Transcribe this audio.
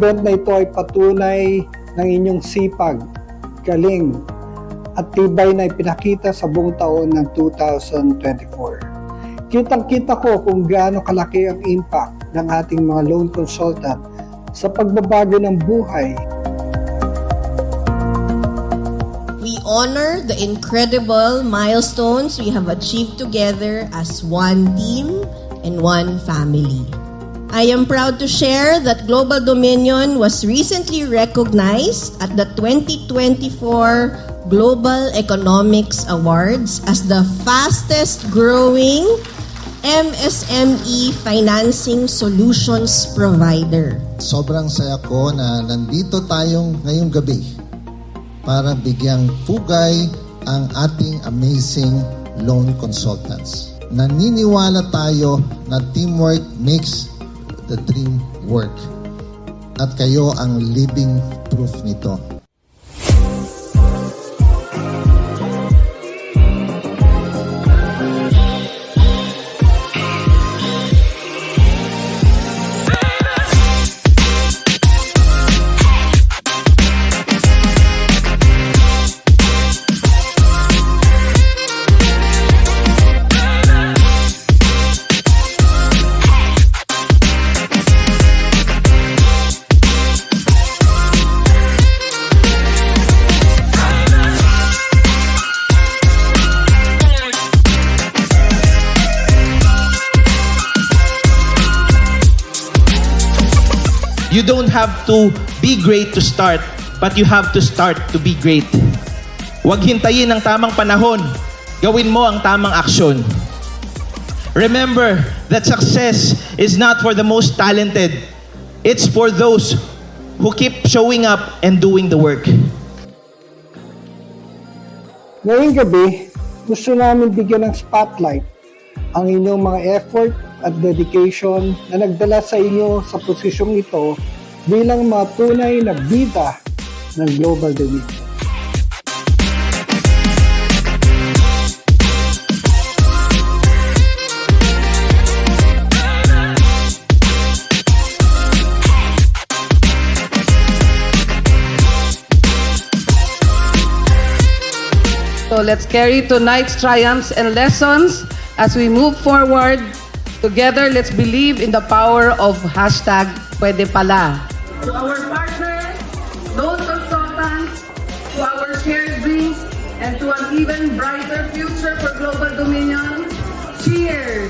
event na ito ay patunay ng inyong sipag, galing, at tibay na ipinakita sa buong taon ng 2024. Kitang-kita ko kung gaano kalaki ang impact ng ating mga loan consultant sa pagbabago ng buhay. We honor the incredible milestones we have achieved together as one team and one family. I am proud to share that Global Dominion was recently recognized at the 2024 Global Economics Awards as the fastest growing MSME financing solutions provider. Sobrang saya ko na nandito tayong ngayong gabi para bigyang pugay ang ating amazing loan consultants. Naniniwala tayo na teamwork makes the dream work. At kayo ang living proof nito. You don't have to be great to start, but you have to start to be great. Huwag hintayin ang tamang panahon. Gawin mo ang tamang aksyon. Remember that success is not for the most talented. It's for those who keep showing up and doing the work. Ngayong gabi, gusto namin bigyan ng spotlight ang inyong mga effort at dedication na nagdala sa inyo sa posisyong ito bilang mga tunay na bida ng Global Dominion. So let's carry tonight's triumphs and lessons as we move forward. Together, let's believe in the power of #PwedePala. To our partners, loan consultants, to our shared dreams, and to an even brighter future for Global Dominion, cheers!